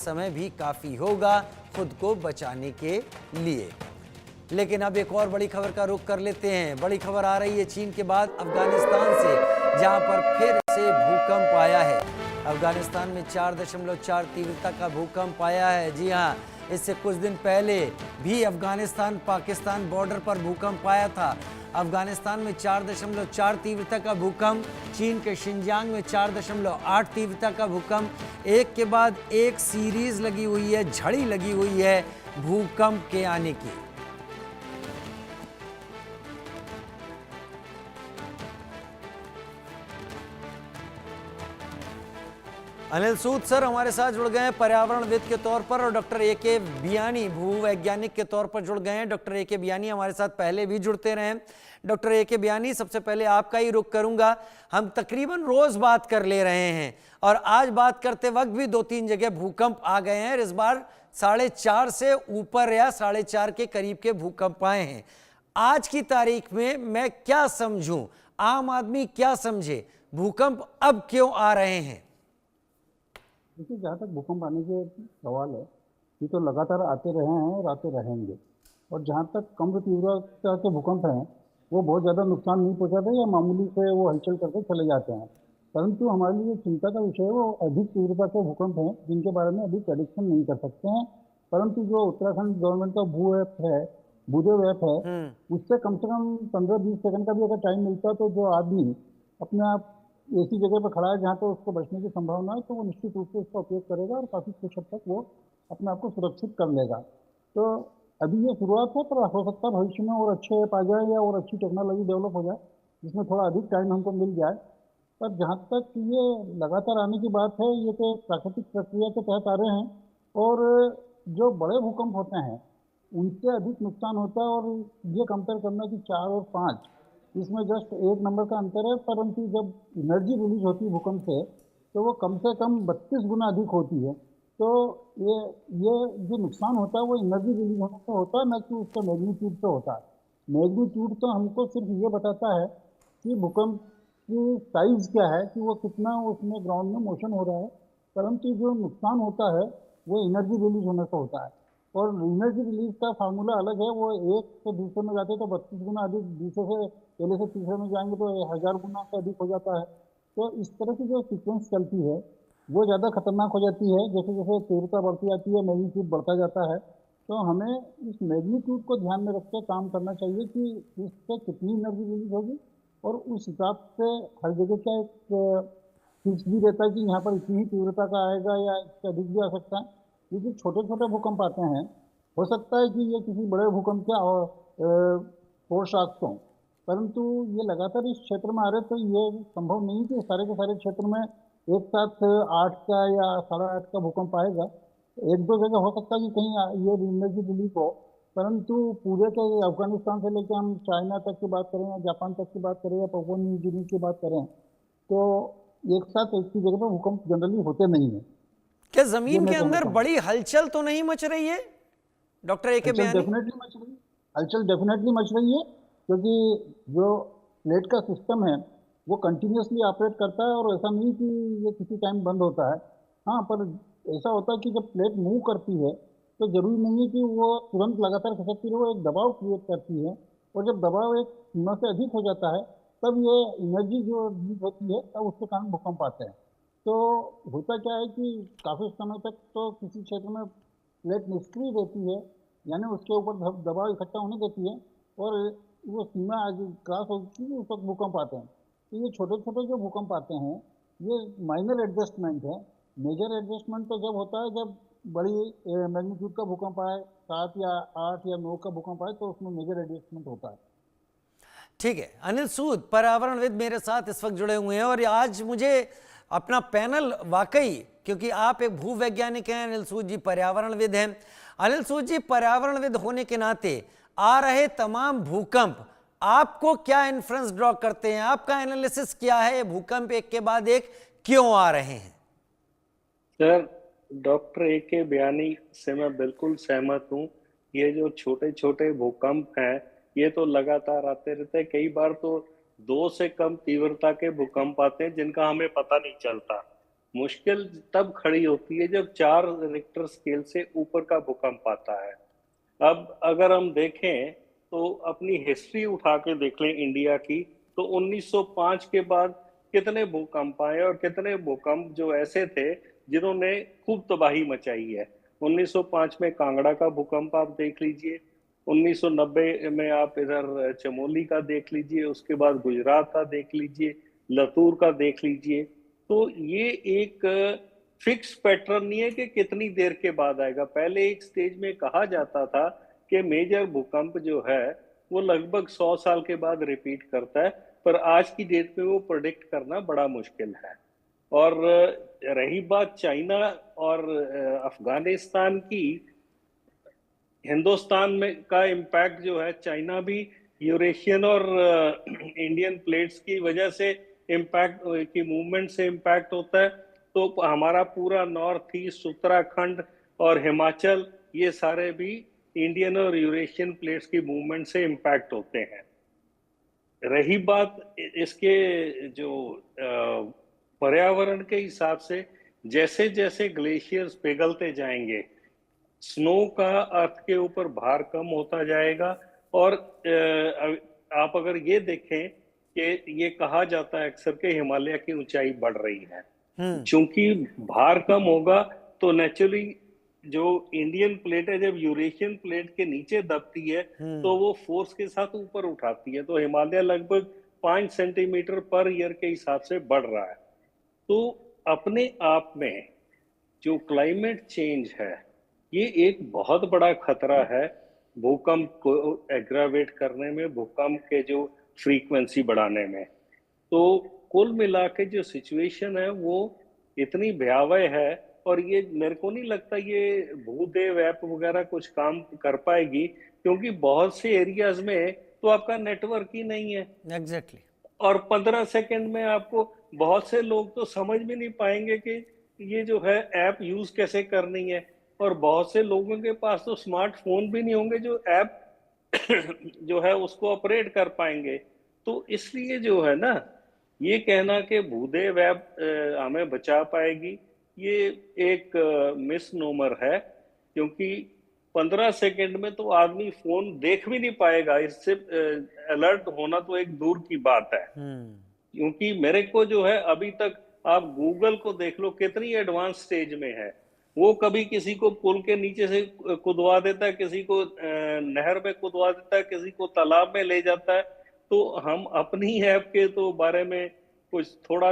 समय भी काफी होगा खुद को बचाने के लिए। लेकिन अब एक और बड़ी खबर का रुख कर लेते हैं। बड़ी खबर आ रही है चीन के बाद अफगानिस्तान से, जहां पर फिर से भूकंप आया है। अफगानिस्तान में 4.4 तीव्रता का भूकंप आया है। जी हां, इससे कुछ दिन पहले भी अफगानिस्तान पाकिस्तान बॉर्डर पर भूकंप आया था। अफगानिस्तान में 4.4 तीव्रता का भूकंप, चीन के शिनजियांग में 4.8 तीव्रता का भूकंप। एक के बाद एक सीरीज लगी हुई है, झड़ी लगी हुई है भूकंप के आने की। अनिल सूद सर हमारे साथ जुड़ गए हैं पर्यावरणविद के तौर पर, और डॉक्टर ए.के. बियानी भूवैज्ञानिक के तौर पर जुड़ गए हैं। Doctor A K. बियानी हमारे साथ पहले भी जुड़ते रहे हैं। Doctor A K. बियानी, सबसे पहले आपका ही रुख करूंगा। हम तकरीबन रोज बात कर ले रहे हैं और आज बात करते वक्त भी 2-3 जगह भूकंप आ गए हैं। इस बार 4.5 से ऊपर या 4.5 के करीब के भूकंप आए हैं। आज की तारीख में मैं क्या समझूं, आम आदमी क्या समझे, भूकंप अब क्यों आ रहे हैं? देखिए, जहाँ तक भूकंप आने के सवाल है, ये तो लगातार आते रहे हैं और आते रहेंगे। और जहाँ तक कम तीव्रता के भूकंप हैं, वो बहुत ज़्यादा नुकसान नहीं पहुँचाते या मामूली से वो हलचल करके चले जाते हैं। परंतु हमारे लिए चिंता का विषय है वो अधिक तीव्रता के भूकंप हैं, जिनके बारे में अभी प्रेडिक्शन नहीं कर सकते हैं। परंतु जो उत्तराखंड गवर्नमेंट का भूदेव ऐप है, उससे कम से कम 15-20 सेकंड का भी अगर टाइम मिलता है, तो जो आदमी अपने आप ऐसी जगह पर खड़ा है जहाँ पर उसको बचने की संभावना है, तो वो निश्चित रूप से उसका उपयोग करेगा और काफ़ी कुछ हद तक वो अपने आप को सुरक्षित कर लेगा। तो अभी ये शुरुआत है, पर हो सकता है भविष्य में और अच्छे ऐप आ जाए या और अच्छी टेक्नोलॉजी डेवलप हो जाए, जिसमें थोड़ा अधिक टाइम हमको मिल जाए। पर जहाँ तक ये लगातार आने की बात है, ये तो प्राकृतिक प्रक्रिया के तहत आ रहे हैं। और जो बड़े भूकंप होते हैं उनसे अधिक नुकसान होता है। और ये कंपेयर करना कि 4 और 5, इसमें जस्ट 1 नंबर का अंतर है। परंतु जब एनर्जी रिलीज होती है भूकंप से, तो वो कम से कम 32 गुना अधिक होती है। तो ये ये जो नुकसान होता है वो एनर्जी रिलीज होने से होता है, न कि उसका मैग्नीट्यूड से होता है। मैग्नीट्यूड तो हमको सिर्फ ये बताता है कि भूकंप की साइज क्या है, कि वो कितना उसमें ग्राउंड में मोशन हो रहा है। परंतु जो नुकसान होता है वो एनर्जी रिलीज होने से होता है। और एनर्जी रिलीज का फार्मूला अलग है। वो एक से दूसरे में जाते तो 32 गुना अधिक, दूसरे से पहले से तीसरे में जाएंगे तो 1000 गुना से अधिक हो जाता है। तो इस तरह की जो सीक्वेंस चलती है वो ज़्यादा खतरनाक हो जाती है। जैसे जैसे तीव्रता बढ़ती जाती है, मैग्नीट्यूड बढ़ता जाता है। तो हमें इस मैग्नीट्यूड को ध्यान में रख के काम करना चाहिए कि इससे कितनी एनर्जी रिलीज होगी, और उस हिसाब से हर जगह का एक फिक्स भी रहता है कि यहाँ पर इतनी ही तीव्रता का आएगा या इससे अधिक भी आ सकता है। ये जो छोटे छोटे भूकंप आते हैं, हो सकता है कि ये किसी बड़े भूकंप के फोर्स शाक्स हों, परंतु ये लगातार इस क्षेत्र में आ रहे, तो ये संभव नहीं कि सारे के सारे क्षेत्र में एक साथ 8 का या 8.5 का भूकंप आएगा। एक दो जगह हो सकता है कि कहीं ये एनर्जी रिलीफ हो, परंतु पूरे के अफगानिस्तान से लेकर हम चाइना तक की बात करें या जापान तक की बात करें या पपुआ न्यू गिनी की बात करें, तो एक साथ एक ही जगह पर भूकंप जनरली होते नहीं है। क्या ये जमीन के मैं कहना अंदर चाहूँगा। बड़ी हलचल तो नहीं मच रही है डॉक्टर ए.के. हलचल बियानी? डेफिनेटली मच रही है। हलचल डेफिनेटली मच रही है, क्योंकि जो प्लेट का सिस्टम है वो कंटिन्यूसली ऑपरेट करता है, और ऐसा नहीं कि ये किसी टाइम बंद होता है। हाँ, पर ऐसा होता है कि जब प्लेट मूव करती है तो जरूरी नहीं है कि वो तुरंत लगातार खसकती रहे, वो एक दबाव क्रिएट करती है। और जब दबाव एक सीमा से अधिक हो जाता है, तब ये एनर्जी जो रिलीज होती है, तब उसके कारण भूकंप आते हैं। तो होता क्या है कि काफी समय तक तो किसी क्षेत्र में प्लेट निष्क्रिय रहती है, यानी उसके ऊपर दबाव इकट्ठा होने देती है, और वो सीमा आगे क्रॉस होती है, उस वक्त भूकंप आते हैं। तो ये छोटे छोटे जो भूकंप आते हैं, ये माइनर एडजस्टमेंट है। मेजर एडजस्टमेंट तो जब होता है जब बड़ी मैग्नीट्यूड का भूकंप आए, 7 या 8 या 9 का भूकंप आए, तो उसमें मेजर एडजस्टमेंट होता है। ठीक है, अनिल सूद पर्यावरणविद मेरे साथ इस वक्त जुड़े हुए हैं, और आज मुझे अपना पैनल वाकई, क्योंकि आप एक भूवैज्ञानिक हैं, अनिल सूद जी पर्यावरणविद हैं। अनिल सूद जी, पर्यावरणविद होने के नाते आ रहे तमाम भूकंप आपको क्या इन्फ्रेंस ड्रॉ करते हैं? आपका एनालिसिस क्या है? भूकंप एक के बाद एक क्यों आ रहे हैं? Sir, doctor A K. बियानी से मैं बिल्कुल सहमत हूँ। ये जो छोटे छोटे भूकंप हैं, ये तो लगातार आते रहते हैं। कई बार तो 2 से कम तीव्रता के भूकंप आते हैं जिनका हमें पता नहीं चलता। मुश्किल तब खड़ी होती है जब 4 रिक्टर स्केल से ऊपर का भूकंप आता है। अब अगर हम देखें तो अपनी हिस्ट्री उठा के देख लें इंडिया की, तो 1905 के बाद कितने भूकंप आए और कितने भूकंप जो ऐसे थे जिन्होंने खूब तबाही मचाई है। 1905 में कांगड़ा का भूकंप आप देख लीजिए, 1990 में आप इधर चमोली का देख लीजिए, उसके बाद गुजरात का देख लीजिए, लतूर का देख लीजिए। तो ये एक फिक्स पैटर्न नहीं है कि कितनी देर के बाद आएगा। पहले एक स्टेज में कहा जाता था कि मेजर भूकंप जो है वो लगभग 100 साल के बाद रिपीट करता है, पर आज की डेट में वो प्रोडिक्ट करना बड़ा मुश्किल है। और रही बात चाइना और अफगानिस्तान की, हिंदुस्तान में का इम्पैक्ट जो है, चाइना भी यूरेशियन और इंडियन प्लेट्स की वजह से इम्पैक्ट की मूवमेंट से इम्पैक्ट होता है। तो हमारा पूरा नॉर्थ ईस्ट, उत्तराखंड और हिमाचल, ये सारे भी इंडियन और यूरेशियन प्लेट्स की मूवमेंट से इम्पैक्ट होते हैं। रही बात इसके जो पर्यावरण के हिसाब से, जैसे जैसे ग्लेशियर्स पिघलते जाएंगे, स्नो का अर्थ के ऊपर भार कम होता जाएगा। और आप अगर ये देखें कि ये कहा जाता है अक्सर के हिमालय की ऊंचाई बढ़ रही है, चूंकि भार कम होगा तो नेचुरली जो इंडियन प्लेट है जब यूरेशियन प्लेट के नीचे दबती है तो वो फोर्स के साथ ऊपर उठाती है, तो हिमालय लगभग 5 सेंटीमीटर पर ईयर के हिसाब से बढ़ रहा है। तो अपने आप में जो क्लाइमेट चेंज है ये एक बहुत बड़ा खतरा है भूकंप को एग्रावेट करने में, भूकंप के जो फ्रीक्वेंसी बढ़ाने में। तो कुल मिला के जो सिचुएशन है वो इतनी भयावह है, और ये मेरे को नहीं लगता ये भूदेव ऐप वगैरह कुछ काम कर पाएगी, क्योंकि बहुत से एरियाज में तो आपका नेटवर्क ही नहीं है। एग्जैक्टली। और 15 सेकंड में आपको, बहुत से लोग तो समझ भी नहीं पाएंगे कि ये जो है ऐप यूज कैसे करनी है, और बहुत से लोगों के पास तो स्मार्टफोन भी नहीं होंगे जो ऐप जो है उसको ऑपरेट कर पाएंगे। तो इसलिए जो है ना, ये कहना कि भूदेव ऐप हमें बचा पाएगी, ये एक मिसनोमर है, क्योंकि 15 सेकंड में तो आदमी फोन देख भी नहीं पाएगा, इससे अलर्ट होना तो एक दूर की बात है। क्योंकि मेरे को जो है, अभी तक आप गूगल को देख लो कितनी एडवांस स्टेज में है, वो कभी किसी को पुल के नीचे से कुदवा देता है, किसी को नहर में कुदवा देता है, किसी को तालाब में ले जाता है। तो हम अपनी ऐप के तो बारे में कुछ थोड़ा